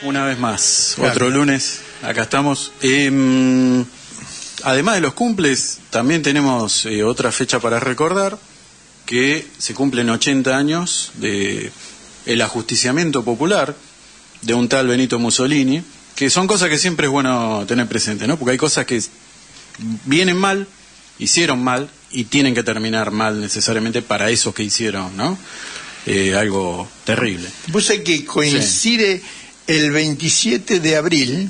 Una vez más, Claro. otro lunes, acá estamos. Además de los cumples, también tenemos otra fecha para recordar, que se cumplen 80 años de el ajusticiamiento popular de un tal Benito Mussolini, que son cosas que siempre es bueno tener presente, ¿no? Porque hay cosas que vienen mal, hicieron mal, y tienen que terminar mal necesariamente para esos que hicieron, ¿no? Algo terrible. Vos sabés que coincide el 27 de abril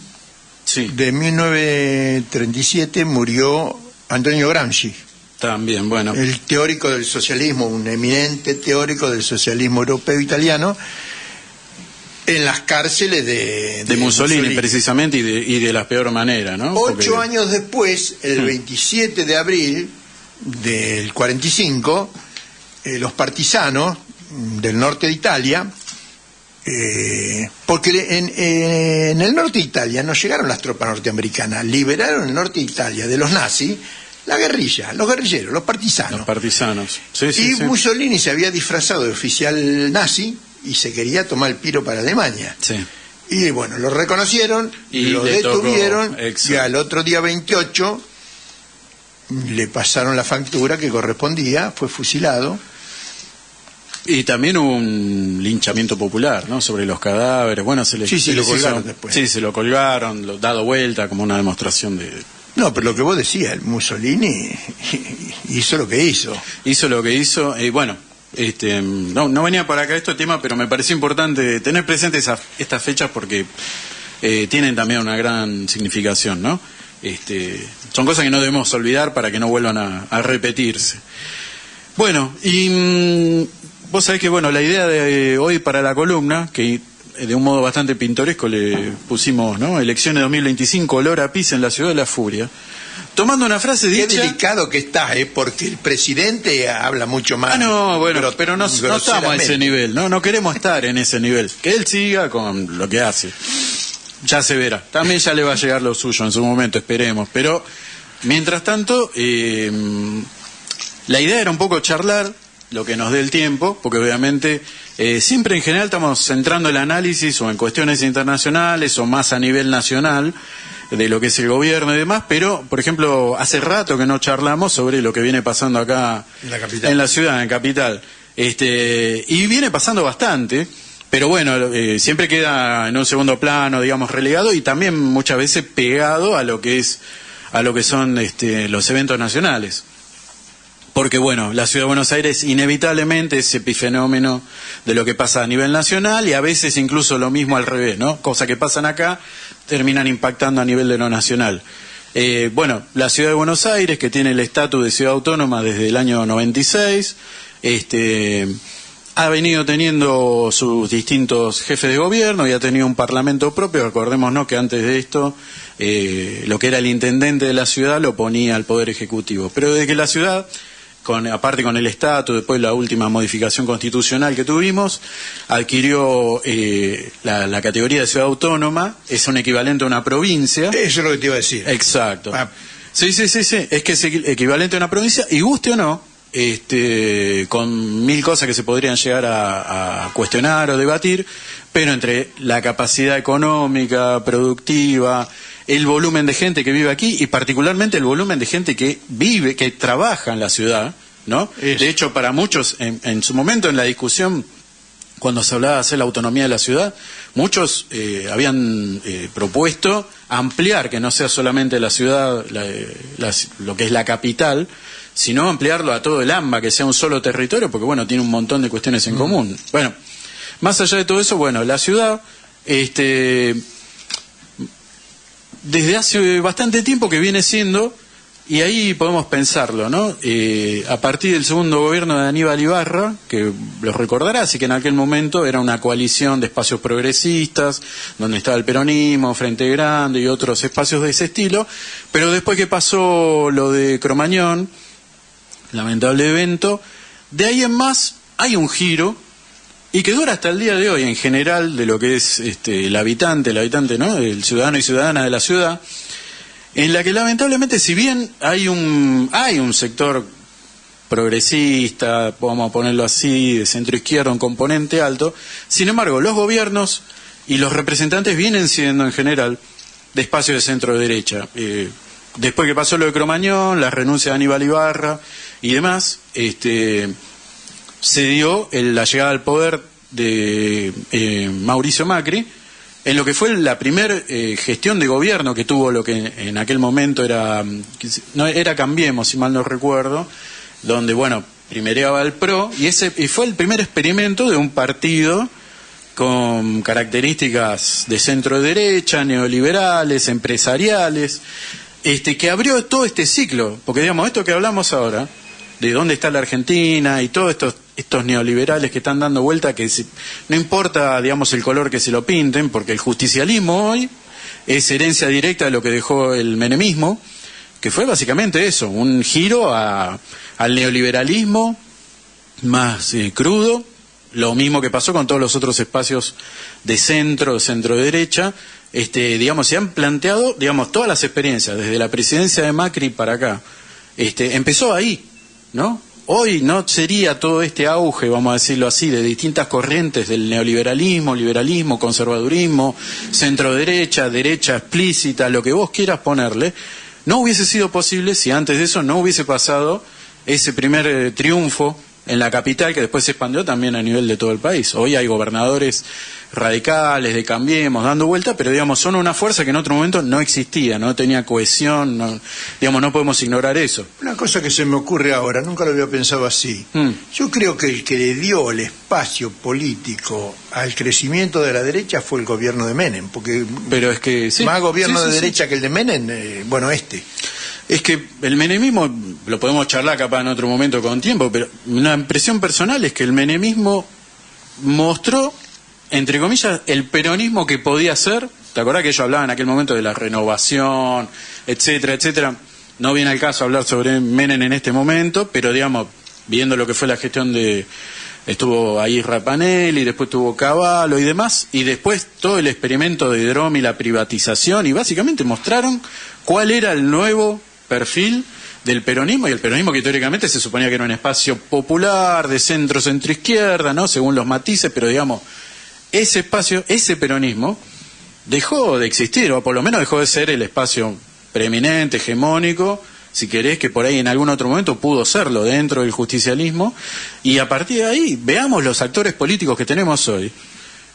Sí, de 1937 murió Antonio Gramsci, también, bueno. el teórico del socialismo, un eminente teórico del socialismo europeo italiano, en las cárceles de Mussolini, precisamente, y de la peor manera, ¿no? 8 años después, el 27 de abril del 45, los partisanos del norte de Italia, porque en el norte de Italia no llegaron las tropas norteamericanas, liberaron el norte de Italia de los nazis, la guerrilla, los guerrilleros, los partisanos. Los partisanos. Sí, Y sí, sí. Mussolini se había disfrazado de oficial nazi y se quería tomar el piro para Alemania. Sí. Y bueno, lo reconocieron, Y lo le tocó, detuvieron, exacto. y al otro día 28 le pasaron la factura que correspondía, fue fusilado. Y también hubo un linchamiento popular, ¿no? Sobre los cadáveres. Bueno, se Sí, se lo les colgaron hizo- después. Sí, se lo colgaron, dado vuelta como una demostración de... No, pero lo que vos decías, el Mussolini hizo lo que hizo. Hizo lo que hizo. Bueno, no venía para acá este tema, pero me pareció importante tener presente estas fechas porque tienen también una gran significación, ¿no? Son cosas que no debemos olvidar para que no vuelvan a repetirse. Bueno, y vos sabés que la idea de hoy para la columna, que de un modo bastante pintoresco le pusimos, ¿no? Elecciones 2025, olor a pis en la ciudad de la furia. Tomando una frase Qué dicha... delicado que está, porque el presidente habla mucho más. no, pero no estamos a ese nivel, no queremos estar en ese nivel. Que él siga con lo que hace. Ya se verá. También ya le va a llegar lo suyo en su momento, esperemos. Pero, mientras tanto, la idea era un poco charlar lo que nos dé el tiempo, porque obviamente siempre en general estamos centrando el análisis o en cuestiones internacionales o más a nivel nacional de lo que es el gobierno y demás, pero, por ejemplo, hace rato que no charlamos sobre lo que viene pasando acá En la capital. en la ciudad, en Capital. Y viene pasando bastante, pero bueno, siempre queda en un segundo plano, digamos, relegado, y también muchas veces pegado a lo que son los eventos nacionales. Porque bueno, la ciudad de Buenos Aires inevitablemente es epifenómeno de lo que pasa a nivel nacional, y a veces incluso lo mismo al revés, ¿no? Cosas que pasan acá terminan impactando a nivel de lo nacional. La ciudad de Buenos Aires, que tiene el estatus de ciudad autónoma desde el año 96, ha venido teniendo sus distintos jefes de gobierno y ha tenido un parlamento propio. Acordémonos que antes de esto lo que era el intendente de la ciudad lo ponía al Poder Ejecutivo. Pero desde que la ciudad, aparte con el estatus, después la última modificación constitucional que tuvimos, adquirió la categoría de ciudad autónoma, es un equivalente a una provincia. Eso es lo que te iba a decir. Exacto. Ah. Sí, es que es equivalente a una provincia, y guste o no, con mil cosas que se podrían llegar a cuestionar o debatir, pero entre la capacidad económica, productiva, el volumen de gente que vive aquí, y particularmente el volumen de gente que vive, que trabaja en la ciudad, ¿no? De hecho, para muchos, en su momento en la discusión, cuando se hablaba de hacer la autonomía de la ciudad, muchos habían propuesto ampliar, que no sea solamente la ciudad, lo que es la capital, sino ampliarlo a todo el AMBA, que sea un solo territorio, porque bueno, tiene un montón de cuestiones en común. Bueno, más allá de todo eso, la ciudad, desde hace bastante tiempo que viene siendo, y ahí podemos pensarlo, ¿no? A partir del segundo gobierno de Aníbal Ibarra, que lo recordará, así que en aquel momento era una coalición de espacios progresistas, donde estaba el peronismo, Frente Grande y otros espacios de ese estilo, pero después que pasó lo de Cromañón, lamentable evento, de ahí en más hay un giro, y que dura hasta el día de hoy en general, de lo que es el habitante, ¿no? El ciudadano y ciudadana de la ciudad, en la que lamentablemente, si bien hay un sector progresista, podemos ponerlo así, de centro izquierdo, un componente alto, sin embargo los gobiernos y los representantes vienen siendo en general de espacios de centro-derecha. Después que pasó lo de Cromañón, la renuncia de Aníbal Ibarra y demás, se dio la llegada al poder de Mauricio Macri, en lo que fue la primera gestión de gobierno que tuvo lo que en aquel momento era Cambiemos, si mal no recuerdo, donde, bueno, primereaba el PRO, y fue el primer experimento de un partido con características de centro-derecha, neoliberales, empresariales, que abrió todo este ciclo, porque digamos, esto que hablamos ahora, de dónde está la Argentina y todos estos neoliberales que están dando vuelta, que no importa, digamos, el color que se lo pinten, porque el justicialismo hoy es herencia directa de lo que dejó el menemismo, que fue básicamente eso, un giro al neoliberalismo más crudo, lo mismo que pasó con todos los otros espacios de centro-derecha. Digamos, se han planteado, digamos, todas las experiencias, desde la presidencia de Macri para acá, empezó ahí, ¿no? Hoy no sería todo este auge, vamos a decirlo así, de distintas corrientes del neoliberalismo, liberalismo, conservadurismo, centro-derecha, derecha explícita, lo que vos quieras ponerle, no hubiese sido posible si antes de eso no hubiese pasado ese primer triunfo en la capital, que después se expandió también a nivel de todo el país. Hoy hay gobernadores radicales, de Cambiemos, dando vuelta, pero digamos, son una fuerza que en otro momento no existía, no tenía cohesión, digamos, no podemos ignorar eso. Una cosa que se me ocurre ahora, nunca lo había pensado así. Yo creo que el que le dio el espacio político al crecimiento de la derecha fue el gobierno de Menem, porque pero es que, sí, más gobierno de derecha que el de Menem, Es que el menemismo, lo podemos charlar capaz en otro momento con tiempo, pero una impresión personal es que el menemismo mostró, entre comillas, el peronismo que podía ser. ¿Te acordás que ellos hablaban en aquel momento de la renovación, etcétera, etcétera? No viene al caso hablar sobre Menem en este momento, pero digamos, viendo lo que fue la gestión estuvo ahí Rapanelli, después tuvo Cavallo y demás, y después todo el experimento de Drom y la privatización, y básicamente mostraron cuál era el nuevo perfil del peronismo, y el peronismo que teóricamente se suponía que era un espacio popular, de centro-izquierda, ¿no? Según los matices, pero digamos, ese espacio, ese peronismo, dejó de existir, o por lo menos dejó de ser el espacio preeminente, hegemónico, si querés, que por ahí en algún otro momento pudo serlo dentro del justicialismo, y a partir de ahí, veamos los actores políticos que tenemos hoy,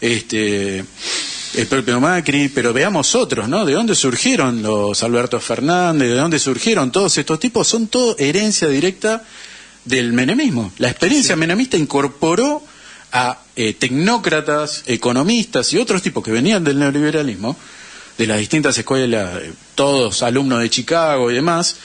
el propio Macri, pero veamos otros, ¿no? ¿De dónde surgieron los Alberto Fernández? ¿De dónde surgieron todos estos tipos? Son todo herencia directa del menemismo. La experiencia menemista incorporó a tecnócratas, economistas y otros tipos que venían del neoliberalismo, de las distintas escuelas, todos alumnos de Chicago y demás,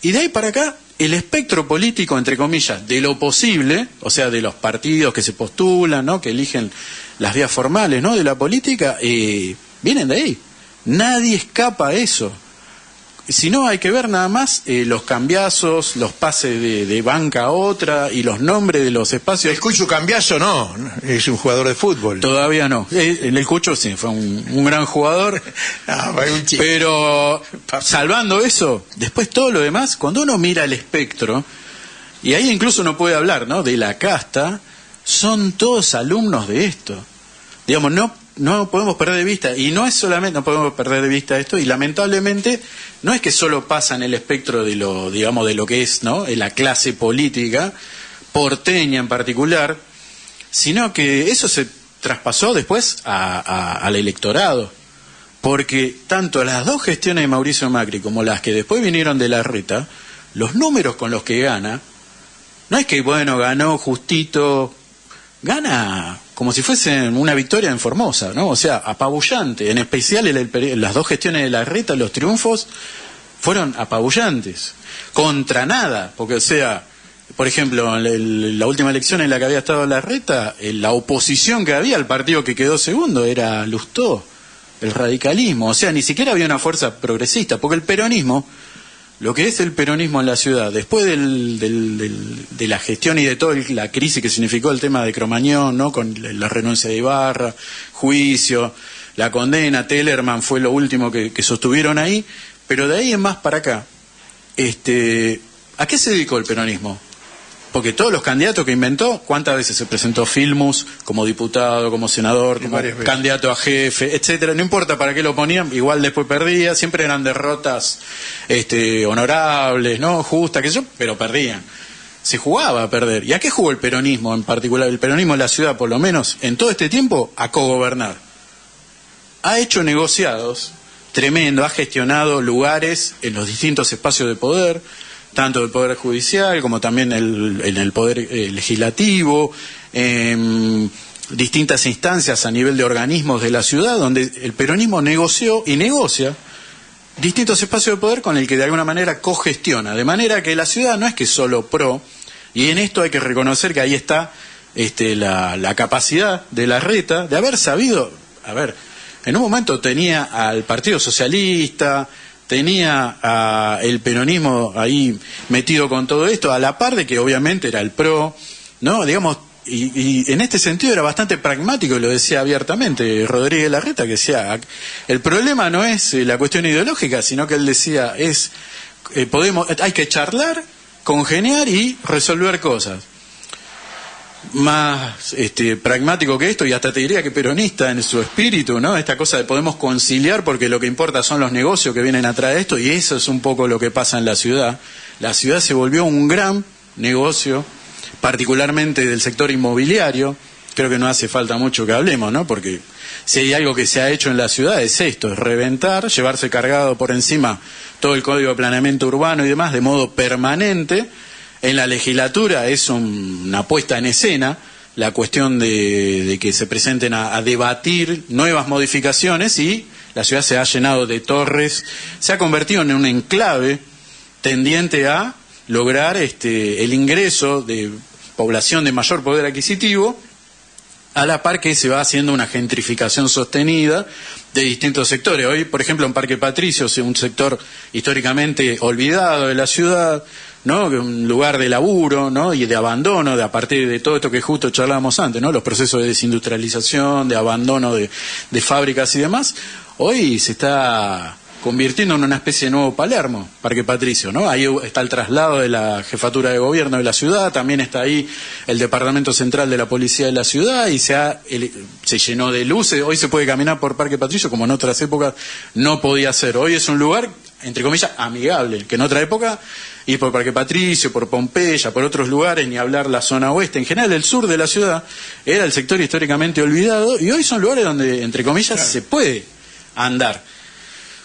y de ahí para acá el espectro político, entre comillas, de lo posible, o sea, de los partidos que se postulan, ¿no? Que eligen las vías formales, ¿no? De la política, vienen de ahí. Nadie escapa a eso. Si no, hay que ver nada más los cambiazos, los pases de banca a otra y los nombres de los espacios. El Cucho Cambiaso no, es un jugador de fútbol. Todavía no. El Cucho sí, fue un gran jugador. Pero salvando eso, después todo lo demás, cuando uno mira el espectro, y ahí incluso uno puede hablar, ¿no? De la casta, son todos alumnos de esto. Digamos, no podemos perder de vista, y no es solamente, no podemos perder de vista esto, y lamentablemente no es que solo pasa en el espectro de lo, digamos, de lo que es, ¿no? La clase política porteña en particular, sino que eso se traspasó después al electorado, porque tanto las dos gestiones de Mauricio Macri como las que después vinieron de Larreta, los números con los que gana, no es que, bueno, ganó justito, gana como si fuese una victoria en Formosa, ¿no? O sea, apabullante. En especial las dos gestiones de Larreta, los triunfos fueron apabullantes. Contra nada, porque, o sea, por ejemplo, la última elección en la que había estado Larreta, la oposición que había al partido que quedó segundo era Lustó, el radicalismo. O sea, ni siquiera había una fuerza progresista, porque el peronismo, lo que es el peronismo en la ciudad, después de la gestión y de toda la crisis que significó el tema de Cromañón, ¿no? Con la renuncia de Ibarra, juicio, la condena, Tellerman fue lo último que sostuvieron ahí, pero de ahí en más para acá, ¿a qué se dedicó el peronismo? Porque todos los candidatos que inventó, ¿cuántas veces se presentó Filmus como diputado, como senador, como candidato a jefe, etcétera? No importa para qué lo ponían, igual después perdía, siempre eran derrotas honorables, ¿no? Justas, qué sé yo, pero perdían. Se jugaba a perder. ¿Y a qué jugó el peronismo en particular? El peronismo en la ciudad, por lo menos, en todo este tiempo, a cogobernar. Ha hecho negociados tremendos, ha gestionado lugares en los distintos espacios de poder, tanto del Poder Judicial como también en el Poder Legislativo, en distintas instancias a nivel de organismos de la ciudad, donde el peronismo negoció y negocia distintos espacios de poder con el que de alguna manera cogestiona, de manera que la ciudad no es que solo pro, y en esto hay que reconocer que ahí está la capacidad de Larreta de haber sabido, en un momento tenía al Partido Socialista, tenía el peronismo ahí metido con todo esto, a la par de que obviamente era el PRO, ¿no? Digamos, y en este sentido era bastante pragmático, y lo decía abiertamente Rodríguez Larreta, que decía, el problema no es la cuestión ideológica, sino que él decía, hay que charlar, congeniar y resolver cosas. Más pragmático que esto, y hasta te diría que peronista en su espíritu, ¿no? Esta cosa de podemos conciliar porque lo que importa son los negocios que vienen atrás de esto, y eso es un poco lo que pasa en la ciudad. La ciudad se volvió un gran negocio, particularmente del sector inmobiliario. Creo que no hace falta mucho que hablemos, ¿no? Porque si hay algo que se ha hecho en la ciudad es esto, es reventar, llevarse cargado por encima todo el Código de Planeamiento Urbano y demás de modo permanente. En la legislatura es una puesta en escena la cuestión de que se presenten a debatir nuevas modificaciones, y la ciudad se ha llenado de torres, se ha convertido en un enclave tendiente a lograr el ingreso de población de mayor poder adquisitivo, a la par que se va haciendo una gentrificación sostenida de distintos sectores. Hoy, por ejemplo, en Parque Patricios, un sector históricamente olvidado de la ciudad, ¿no? Un lugar de laburo, ¿no? Y de abandono, a partir de todo esto que justo charlábamos antes, ¿no? Los procesos de desindustrialización, de abandono de fábricas y demás, hoy se está convirtiendo en una especie de nuevo Palermo, Parque Patricio, ¿no? Ahí está el traslado de la jefatura de gobierno de la ciudad, también está ahí el departamento central de la policía de la ciudad, y se llenó de luces. Hoy se puede caminar por Parque Patricio como en otras épocas no podía ser. Hoy es un lugar, entre comillas, amigable, que en otra época, y por Parque Patricio, por Pompeya, por otros lugares, ni hablar la zona oeste, en general el sur de la ciudad, era el sector históricamente olvidado, y hoy son lugares donde, entre comillas, claro, se puede andar.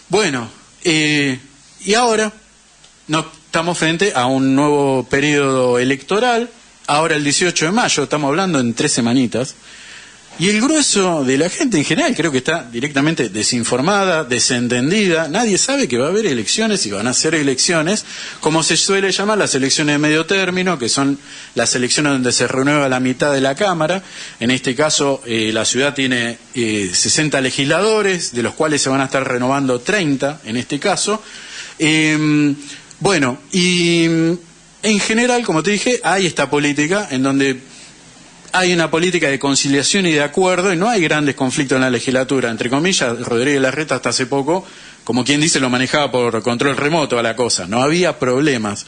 Bueno, y ahora estamos frente a un nuevo periodo electoral, ahora el 18 de mayo, estamos hablando en 3 semanitas, y el grueso de la gente en general creo que está directamente desinformada, desentendida. Nadie sabe que va a haber elecciones y van a ser elecciones, como se suele llamar las elecciones de medio término, que son las elecciones donde se renueva la mitad de la Cámara. En este caso, la ciudad tiene 60 legisladores, de los cuales se van a estar renovando 30 en este caso. Bueno, y en general, como te dije, hay esta política en donde hay una política de conciliación y de acuerdo, y no hay grandes conflictos en la legislatura. Entre comillas, Rodríguez Larreta hasta hace poco, como quien dice, lo manejaba por control remoto a la cosa, no había problemas.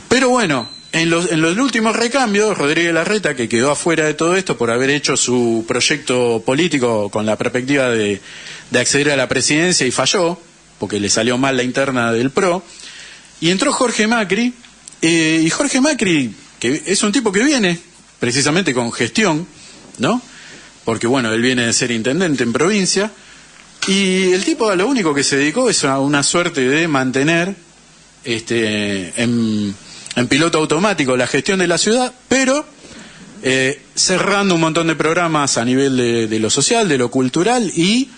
Pero bueno, en los últimos recambios, Rodríguez Larreta, que quedó afuera de todo esto por haber hecho su proyecto político con la perspectiva de acceder a la presidencia, y falló, porque le salió mal la interna del PRO, y entró Jorge Macri, y Jorge Macri, que es un tipo que viene precisamente con gestión, ¿no? Porque bueno, él viene de ser intendente en provincia, y el tipo a lo único que se dedicó es a una suerte de mantener en piloto automático la gestión de la ciudad, pero cerrando un montón de programas a nivel de lo social, de lo cultural, y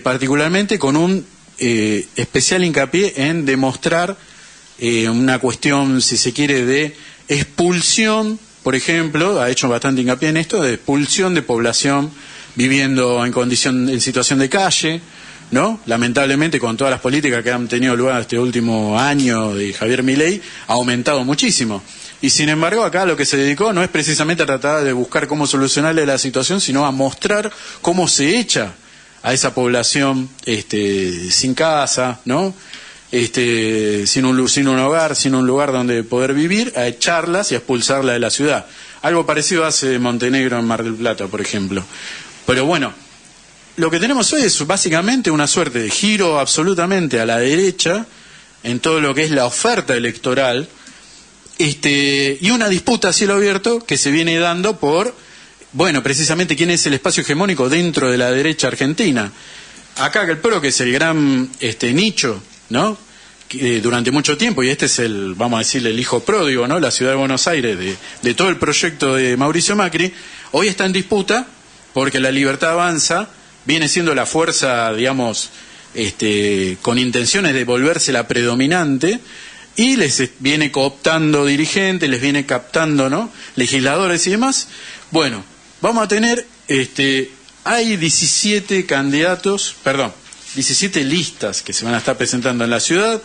particularmente con un especial hincapié en demostrar una cuestión, si se quiere, de expulsión. Por ejemplo, ha hecho bastante hincapié en esto, de expulsión de población viviendo en situación de calle, ¿no? Lamentablemente, con todas las políticas que han tenido lugar este último año de Javier Milei, ha aumentado muchísimo. Y sin embargo, acá lo que se dedicó no es precisamente a tratar de buscar cómo solucionarle la situación, sino a mostrar cómo se echa a esa población sin casa, ¿no? sin un hogar, sin un lugar donde poder vivir, a echarlas y a expulsarlas de la ciudad. Algo parecido hace Montenegro en Mar del Plata, por ejemplo. Pero bueno, lo que tenemos hoy es básicamente una suerte de giro absolutamente a la derecha en todo lo que es la oferta electoral, y una disputa a cielo abierto que se viene dando por, bueno, precisamente quién es el espacio hegemónico dentro de la derecha argentina. Acá el PRO, que es el gran nicho, ¿no? Durante mucho tiempo, y este es vamos a decirle, el hijo pródigo, ¿no? La ciudad de Buenos Aires de todo el proyecto de Mauricio Macri, hoy está en disputa porque La Libertad Avanza viene siendo la fuerza, digamos, con intenciones de volverse la predominante, y les viene cooptando dirigentes, les viene captando, ¿no? Legisladores y demás. Bueno, vamos a tener, hay 17 listas que se van a estar presentando en la ciudad,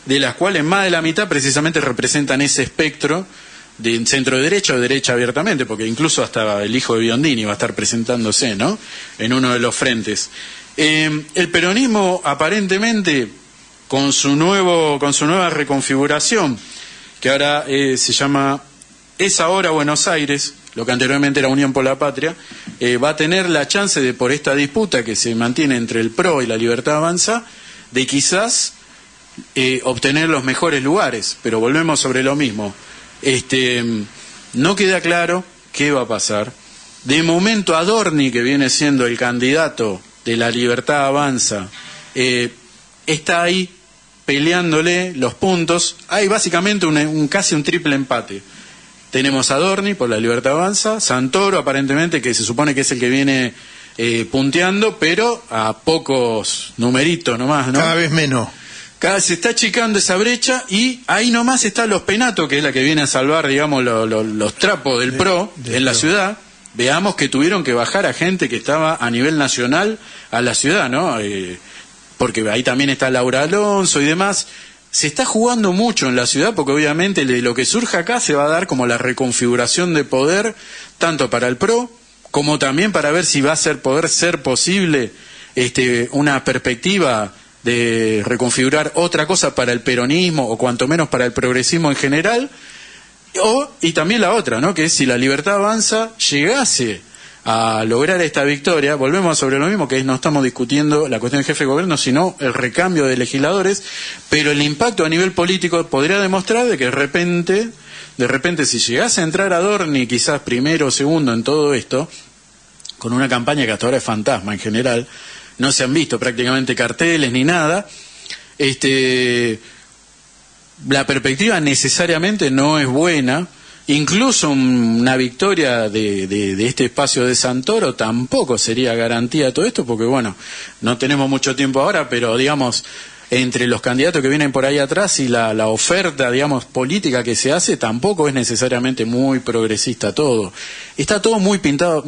de las cuales más de la mitad precisamente representan ese espectro de centro derecha o derecha abiertamente, porque incluso hasta el hijo de Biondini va a estar presentándose, ¿no? En uno de los frentes. El peronismo aparentemente con su nueva reconfiguración, que ahora se llama Es Ahora Buenos Aires, lo que anteriormente era Unión por la Patria, va a tener la chance de, por esta disputa que se mantiene entre el PRO y La Libertad Avanza, de quizás obtener los mejores lugares. Pero volvemos sobre lo mismo. No queda claro qué va a pasar. De momento Adorni, que viene siendo el candidato de La Libertad Avanza, está ahí peleándole los puntos. Hay básicamente casi un triple empate. Tenemos a Adorni por La Libertad Avanza, Santoro aparentemente, que se supone que es el que viene punteando, pero a pocos numeritos nomás, ¿no? Cada vez menos. Se está achicando esa brecha, y ahí nomás está Los Penato, que es la que viene a salvar, digamos, los trapos del PRO en la ciudad. Veamos que tuvieron que bajar a gente que estaba a nivel nacional a la ciudad, ¿no? Porque ahí también está Laura Alonso y demás. Se está jugando mucho en la ciudad, porque obviamente lo que surja acá se va a dar como la reconfiguración de poder, tanto para el PRO, como también para ver si va a poder ser posible una perspectiva de reconfigurar otra cosa para el peronismo, o cuanto menos para el progresismo en general, y también la otra, ¿no? Que es si La Libertad Avanza llegase a lograr esta victoria. Volvemos sobre lo mismo, que no estamos discutiendo la cuestión del jefe de gobierno, sino el recambio de legisladores, pero el impacto a nivel político podría demostrar de que de repente si llegase a entrar Adorni, quizás primero o segundo en todo esto, con una campaña que hasta ahora es fantasma en general, no se han visto prácticamente carteles ni nada, la perspectiva necesariamente no es buena. Incluso una victoria de este espacio de Santoro tampoco sería garantía de todo esto, porque bueno, no tenemos mucho tiempo ahora, pero digamos, entre los candidatos que vienen por ahí atrás y la oferta, digamos, política que se hace, tampoco es necesariamente muy progresista todo. Está todo muy pintado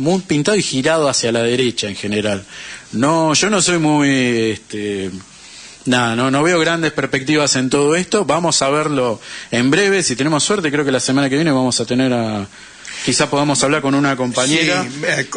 y girado hacia la derecha en general. No, yo no soy muy no veo grandes perspectivas en todo esto. Vamos a verlo en breve, si tenemos suerte. Creo que la semana que viene vamos a tener quizás podamos hablar con una compañera. Sí,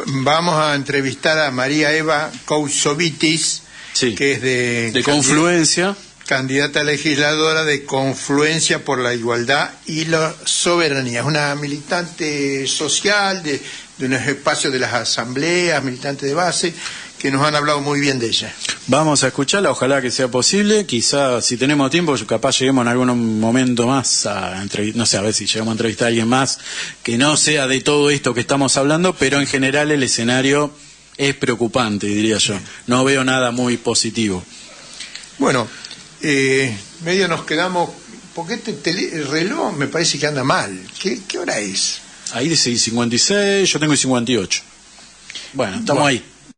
vamos a entrevistar a María Eva Cousovitis, sí, que es de Confluencia, candidata legisladora de Confluencia por la Igualdad y la Soberanía. Es una militante social de unos espacios de las asambleas, militante de base, que nos han hablado muy bien de ella. Vamos a escucharla, ojalá que sea posible. Quizás, si tenemos tiempo, capaz lleguemos en algún momento más no sé, a ver si llegamos a entrevistar a alguien más que no sea de todo esto que estamos hablando, pero en general el escenario es preocupante, diría yo. No veo nada muy positivo. Bueno, medio nos quedamos, porque el reloj me parece que anda mal. ¿Qué hora es? Ahí dice 56, yo tengo 58. Bueno, estamos ahí.